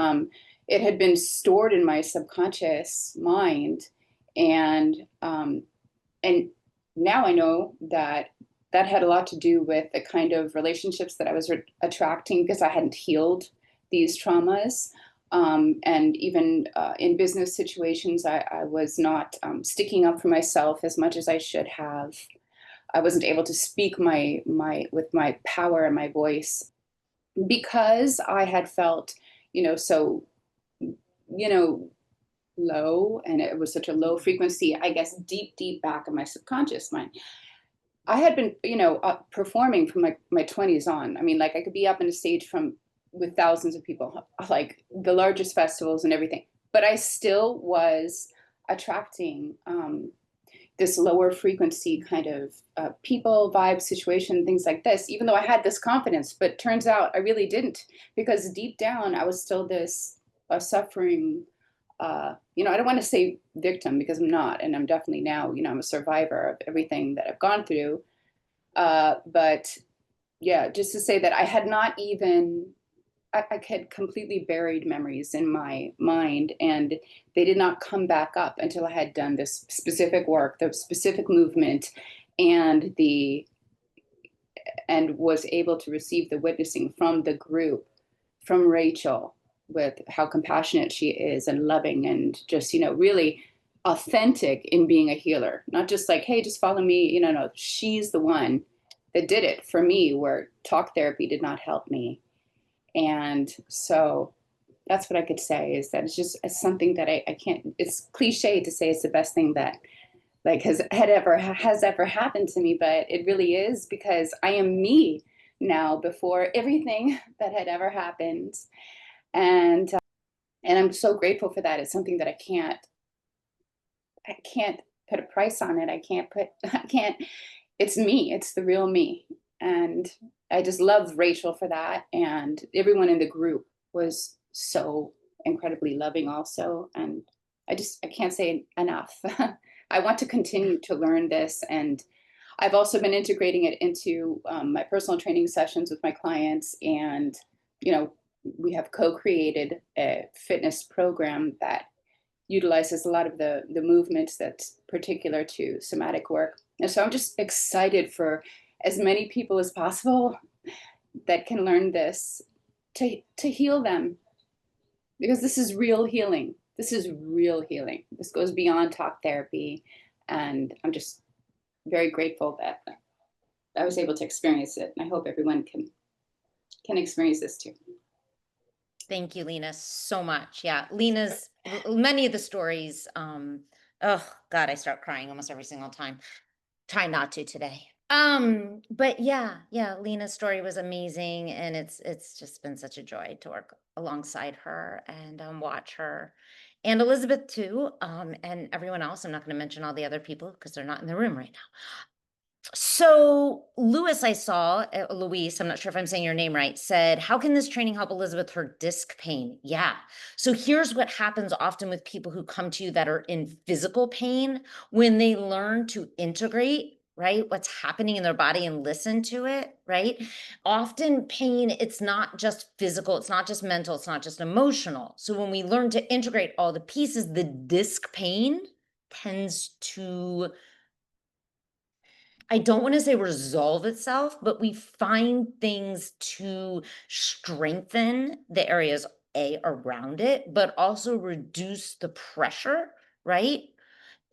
it had been stored in my subconscious mind, and and now I know that that had a lot to do with the kind of relationships that I was attracting because I hadn't healed these traumas. And even in business situations, I was not sticking up for myself as much as I should have. I wasn't able to speak my with my power and my voice because I had felt, so, you know, low, and it was such a low frequency, I guess, deep back in my subconscious mind. I had been, performing from my 20s on. I mean, like I could be up on a stage from with thousands of people, like the largest festivals and everything, but I still was attracting this lower frequency kind of people, vibe, situation, things like this, even though I had this confidence. But turns out I really didn't, because deep down I was still this suffering, I don't want to say victim because I'm not. And I'm definitely now, I'm a survivor of everything that I've gone through. But yeah, just to say that I had not even I had completely buried memories in my mind, and they did not come back up until I had done this specific work, the specific movement, and the and was able to receive the witnessing from the group, from Rachel, with how compassionate she is and loving and just, really authentic in being a healer. Not just like, hey, just follow me, no, she's the one that did it for me, where talk therapy did not help me. And so that's what I could say, is that it's something that I can't, it's cliche to say it's the best thing that like has ever happened to me, but it really is, because I am me now before everything that had ever happened. And and I'm so grateful for that. It's something that I can't put a price on it. I can't, it's me, it's the real me. And I just love Rachel for that. And everyone in the group was so incredibly loving also. And I can't say enough. I want to continue to learn this. And I've also been integrating it into my personal training sessions with my clients. And, you know, we have co-created a fitness program that utilizes a lot of the movements that's particular to somatic work. And so I'm just excited for as many people as possible that can learn this, to heal them, because this is real healing. This is real healing. This goes beyond talk therapy. And I'm just very grateful that I was able to experience it. And I hope everyone can experience this too. Thank you, Lena, so much. Yeah, Lena's many of the stories. Oh God, I start crying almost every single time. Try not to today. But yeah, Lena's story was amazing, and it's just been such a joy to work alongside her and watch her, and Elizabeth too, and everyone else. I'm not going to mention all the other people because they're not in the room right now. So Lewis, I saw, Luis, I'm not sure if I'm saying your name right, said, how can this training help Elizabeth with her disc pain? Yeah. So here's what happens often with people who come to you that are in physical pain. When they learn to integrate, right, what's happening in their body and listen to it, right? Often pain, it's not just physical, it's not just mental, it's not just emotional. So when we learn to integrate all the pieces, the disc pain tends to I don't want to say resolve itself, but we find things to strengthen the areas around it, but also reduce the pressure, right?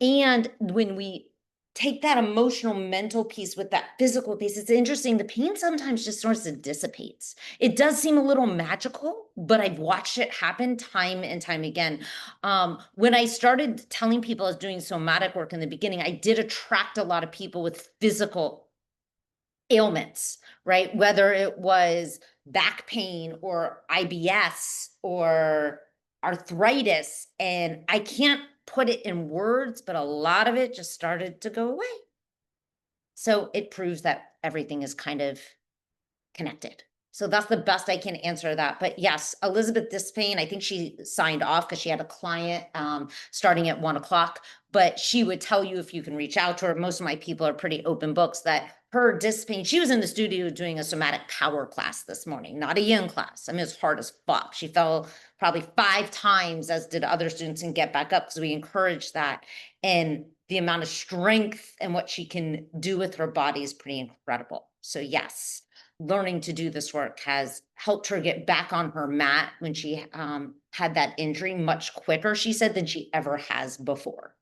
And when we take that emotional mental piece with that physical piece, it's interesting. The pain sometimes just starts to dissipates. It does seem a little magical, but I've watched it happen time and time again. When I started telling people I was doing somatic work in the beginning, I did attract a lot of people with physical ailments, right? Whether it was back pain or IBS or arthritis. And I can't put it in words, but a lot of it just started to go away. So it proves that everything is kind of connected. So that's the best I can answer that. But yes, Elizabeth Dispain, I think she signed off because she had a client starting at 1 o'clock. But she would tell you if you can reach out to her. Most of my people are pretty open books that her Dispain, she was in the studio doing a somatic power class this morning, not a yin class. I mean, it's hard as fuck. She fell probably 5 times, as did other students, and get back up because we encourage that. And the amount of strength and what she can do with her body is pretty incredible. So yes, learning to do this work has helped her get back on her mat when she had that injury much quicker, she said, than she ever has before.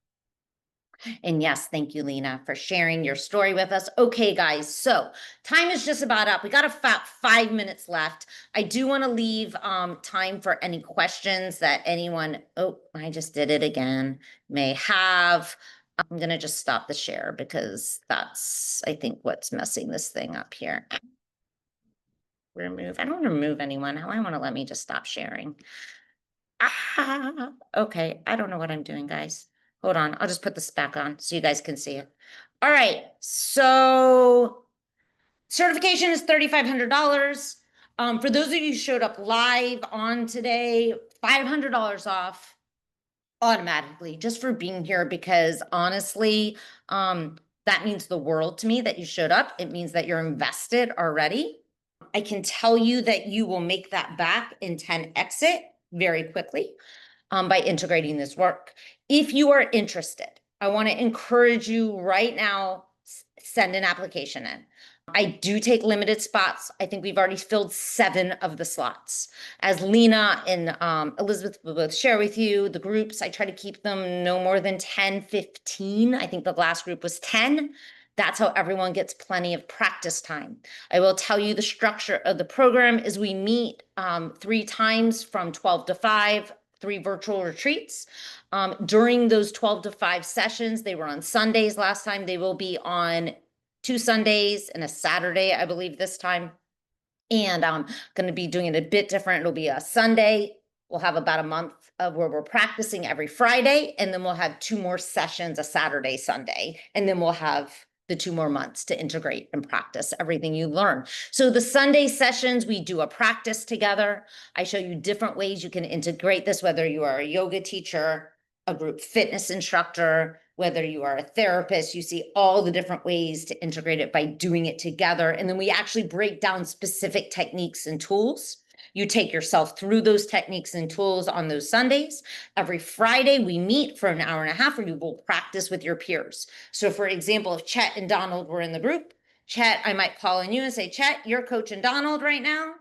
And yes, thank you, Lena, for sharing your story with us. Okay, guys, so time is just about up. We got about 5 minutes left. I do want to leave time for any questions that anyone, oh, I just did it again, may have. I'm going to just stop the share because that's, I think, what's messing this thing up here. Remove, I don't want to remove anyone. Now I want to let me just stop sharing. Okay, I don't know what I'm doing, guys. Hold on, I'll just put this back on so you guys can see it. All right, so certification is $3,500. For those of you who showed up live on today, $500 off automatically just for being here, because honestly, that means the world to me that you showed up. It means that you're invested already. I can tell you that you will make that back in 10 exit very quickly by integrating this work. If you are interested, I want to encourage you right now, send an application in. I do take limited spots. I think we've already filled 7 of the slots. As Lena and Elizabeth will both share with you, the groups, I try to keep them no more than 10, 15. I think the last group was 10. That's how everyone gets plenty of practice time. I will tell you the structure of the program is we meet 3 times from 12 to 5, 3 virtual retreats. During those 12 to 5 sessions, they were on Sundays last time. They will be on 2 Sundays and a Saturday, I believe, this time. And I'm going to be doing it a bit different. It'll be a Sunday. We'll have about a month of where we're practicing every Friday, and then we'll have 2 more sessions, a Saturday, Sunday, and then we'll have the 2 more months to integrate and practice everything you learn. So the Sunday sessions, we do a practice together. I show you different ways you can integrate this, whether you are a yoga teacher, a group fitness instructor, whether you are a therapist, you see all the different ways to integrate it by doing it together. And then we actually break down specific techniques and tools. You take yourself through those techniques and tools on those Sundays. Every Friday, we meet for an hour and a half where you will practice with your peers. So for example, if Chet and Donald were in the group, Chet, I might call on you and say, Chet, you're coaching Donald right now.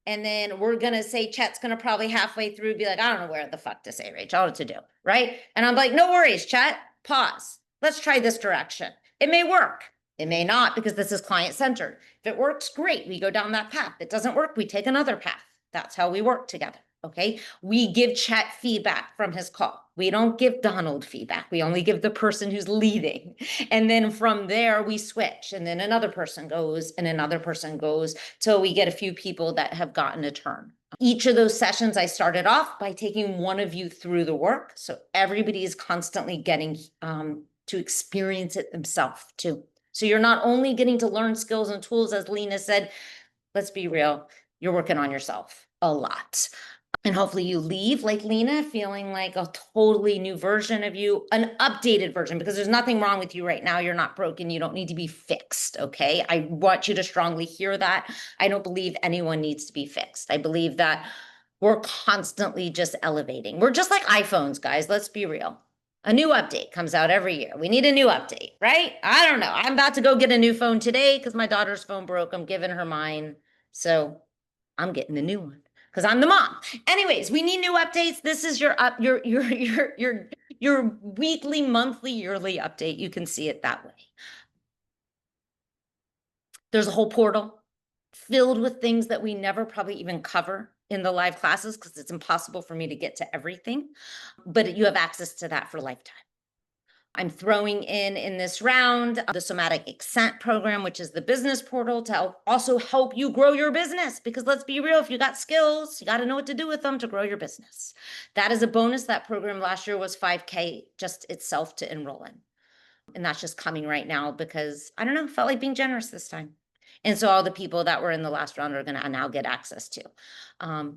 And then we're going to say, Chet's going to probably halfway through be like, I don't know where the fuck to say, Rachel, what to do, right? And I'm like, no worries, Chet, pause. Let's try this direction. It may work. It may not, because this is client-centered. If it works, great, we go down that path. If it doesn't work, we take another path. That's how we work together, okay? We give Chet feedback from his call. We don't give Donald feedback. We only give the person who's leading. And then from there, we switch. And then another person goes and another person goes till we get a few people that have gotten a turn. Each of those sessions, I started off by taking one of you through the work. So everybody is constantly getting to experience it themselves too. So you're not only getting to learn skills and tools, as Lena said, let's be real, you're working on yourself a lot. And hopefully you leave like Lena feeling like a totally new version of you, an updated version, because there's nothing wrong with you right now. You're not broken. You don't need to be fixed. Okay. I want you to strongly hear that. I don't believe anyone needs to be fixed. I believe that we're constantly just elevating. We're just like iPhones, guys. Let's be real. A new update comes out every year. We need a new update, right? I don't know. I'm about to go get a new phone today because my daughter's phone broke. I'm giving her mine. So I'm getting a new one because I'm the mom. Anyways, we need new updates. This is your weekly, monthly, yearly update. You can see it that way. There's a whole portal filled with things that we never probably even cover in the live classes because it's impossible for me to get to everything, but you have access to that for lifetime. I'm throwing in this round the Somatic Accent program, which is the business portal to also help you grow your business. Because let's be real, if you got skills, you got to know what to do with them to grow your business. That is a bonus. That program last year was $5K just itself to enroll in. And that's just coming right now because I don't know, felt like being generous this time. And so all the people that were in the last round are going to now get access to,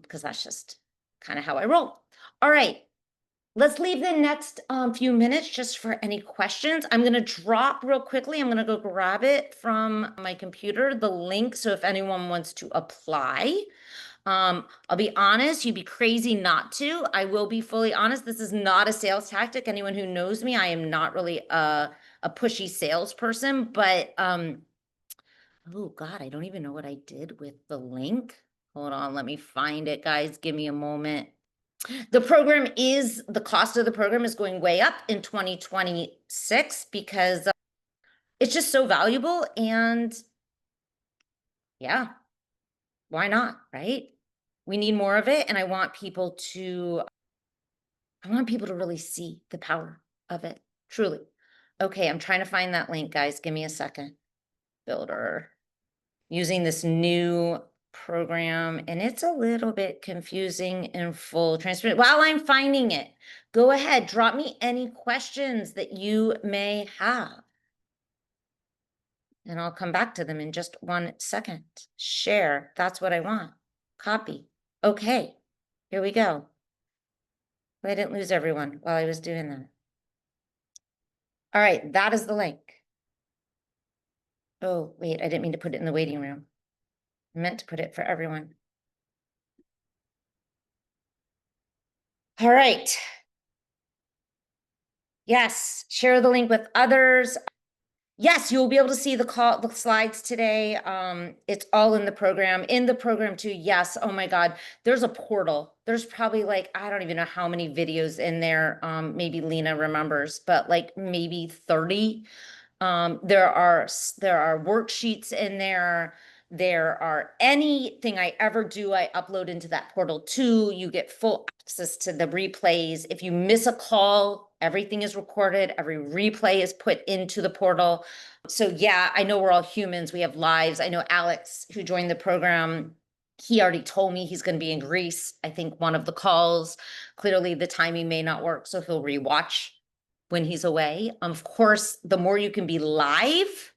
because that's just kind of how I roll. All right. Let's leave the next few minutes just for any questions. I'm going to drop real quickly. I'm going to go grab it from my computer, the link. So if anyone wants to apply, I'll be honest, you'd be crazy not to. I will be fully honest. This is not a sales tactic. Anyone who knows me, I am not really a pushy salesperson, but oh God, I don't even know what I did with the link. Hold on, let me find it, guys. Give me a moment. The cost of the program is going way up in 2026 because it's just so valuable. And yeah, why not, right? We need more of it. And I want people to really see the power of it, truly. Okay, I'm trying to find that link, guys. Give me a second. Builder. Using this new program, and it's a little bit confusing and full transparent. While I'm finding it, go ahead, drop me any questions that you may have. And I'll come back to them in just 1 second. Share, that's what I want. Copy. Okay, here we go. I didn't lose everyone while I was doing that. All right, that is the link. Oh, wait, I didn't mean to put it in the waiting room. I meant to put it for everyone. All right. Yes, share the link with others. Yes, you'll be able to see the slides today. It's all in the program. In the program too, yes. Oh my God, there's a portal. There's probably like, I don't even know how many videos in there. Maybe Lena remembers, but like maybe 30. There are worksheets in there. There are anything I ever do, I upload into that portal too. You get full access to the replays. If you miss a call, everything is recorded. Every replay is put into the portal. So yeah, I know we're all humans. We have lives. I know Alex, who joined the program, he already told me he's going to be in Greece. I think one of the calls, clearly the timing may not work. So he'll rewatch when he's away. Of course, the more you can be live,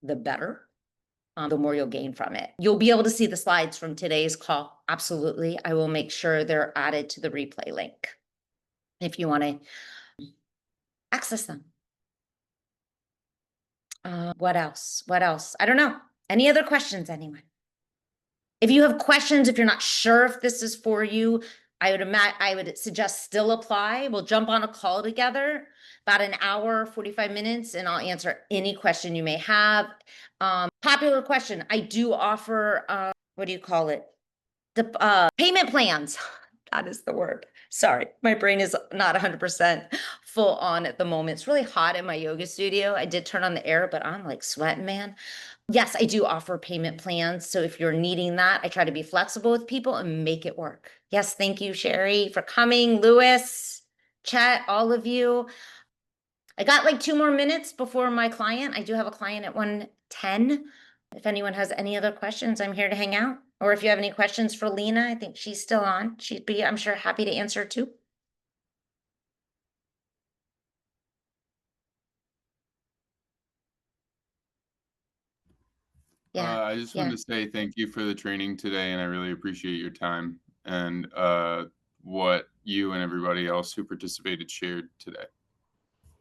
the better. The more you'll gain from it. You'll be able to see the slides from today's call. Absolutely. I will make sure they're added to the replay link if you want to access them. What else? What else? I don't know. Any other questions, anyone? If you have questions, if you're not sure if this is for you, I would suggest still apply. We'll jump on a call together, about an hour, 45 minutes, and I'll answer any question you may have. Popular question. I do offer, what do you call it? The payment plans. That is the word. Sorry, my brain is not 100% full on at the moment. It's really hot in my yoga studio. I did turn on the air, but I'm like sweating, man. Yes, I do offer payment plans. So if you're needing that, I try to be flexible with people and make it work. Yes, thank you, Sherry, for coming. Lewis, Chet, all of you. I got like 2 more minutes before my client. I do have a client at 1:10. If anyone has any other questions, I'm here to hang out. Or if you have any questions for Lena, I think she's still on. She'd be, I'm sure, happy to answer too. Yeah. I just wanted to say thank you for the training today, and I really appreciate your time and what you and everybody else who participated shared today.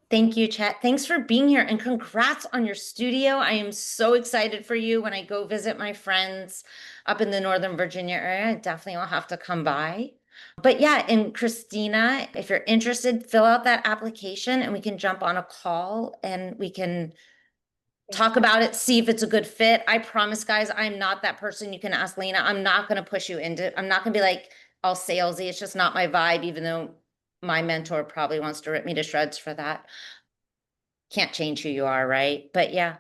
Thank you, Chet. Thanks for being here and congrats on your studio. I am so excited for you when I go visit my friends up in the Northern Virginia area. I definitely will have to come by. But yeah, and Christina, if you're interested, fill out that application and we can jump on a call and we can talk about it, see if it's a good fit. I promise, guys, I'm not that person. You can ask Lena. I'm not going to push you into, I'm not going to be like all salesy. It's just not my vibe, even though my mentor probably wants to rip me to shreds for that. Can't change who you are, right? But yeah.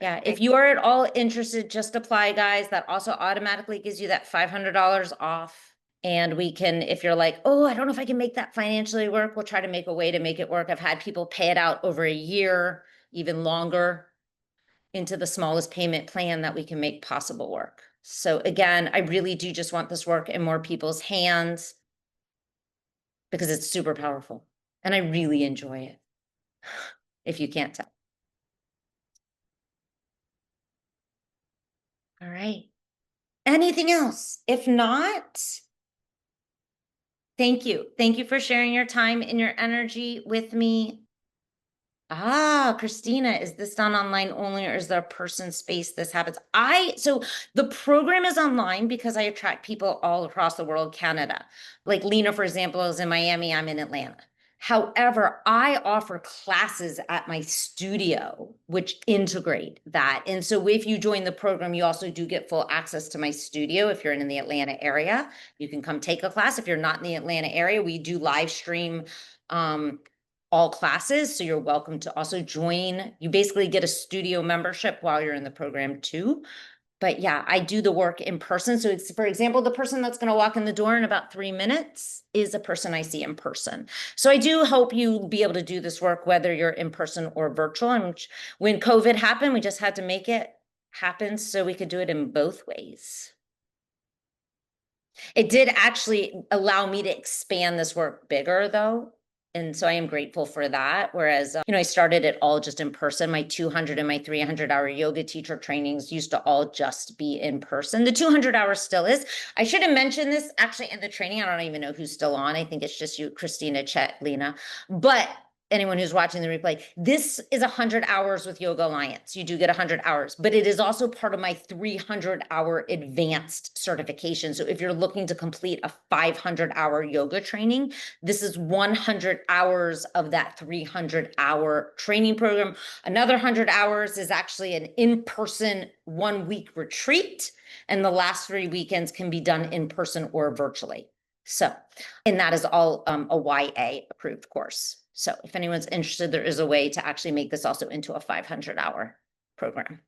Yeah, if you are at all interested, just apply, guys. That also automatically gives you that $500 off. And we can, if you're like, oh, I don't know if I can make that financially work, we'll try to make a way to make it work. I've had people pay it out over a year, even longer, into the smallest payment plan that we can make possible work. So again, I really do just want this work in more people's hands because it's super powerful and I really enjoy it, if you can't tell. All right. Anything else? If not, thank you. Thank you for sharing your time and your energy with me. Ah, Christina, is this done online only or is there a person space this happens? So the program is online because I attract people all across the world, Canada. Like Lena, for example, is in Miami, I'm in Atlanta. However, I offer classes at my studio, which integrate that. And so if you join the program, you also do get full access to my studio. If you're in the Atlanta area, you can come take a class. If you're not in the Atlanta area, we do live stream all classes. So you're welcome to also join. You basically get a studio membership while you're in the program too. But yeah, I do the work in person. So it's, for example, the person that's going to walk in the door in about 3 minutes is a person I see in person. So I do hope you'll be able to do this work, whether you're in person or virtual. And when COVID happened, we just had to make it happen so we could do it in both ways. It did actually allow me to expand this work bigger though. And so I am grateful for that. Whereas, I started it all just in person. My 200 and my 300-hour yoga teacher trainings used to all just be in person. The 200 hours still is. I should have mentioned this actually in the training. I don't even know who's still on. I think it's just you, Christina, Chet, Lena. But anyone who's watching the replay, this is 100 hours with Yoga Alliance. You do get 100 hours, but it is also part of my 300-hour advanced certification. So if you're looking to complete a 500-hour yoga training, this is 100 hours of that 300-hour training program. Another 100 hours is actually an in-person 1-week retreat. And the last 3 weekends can be done in person or virtually. So, and that is all a YA approved course. So if anyone's interested, there is a way to actually make this also into a 500-hour program.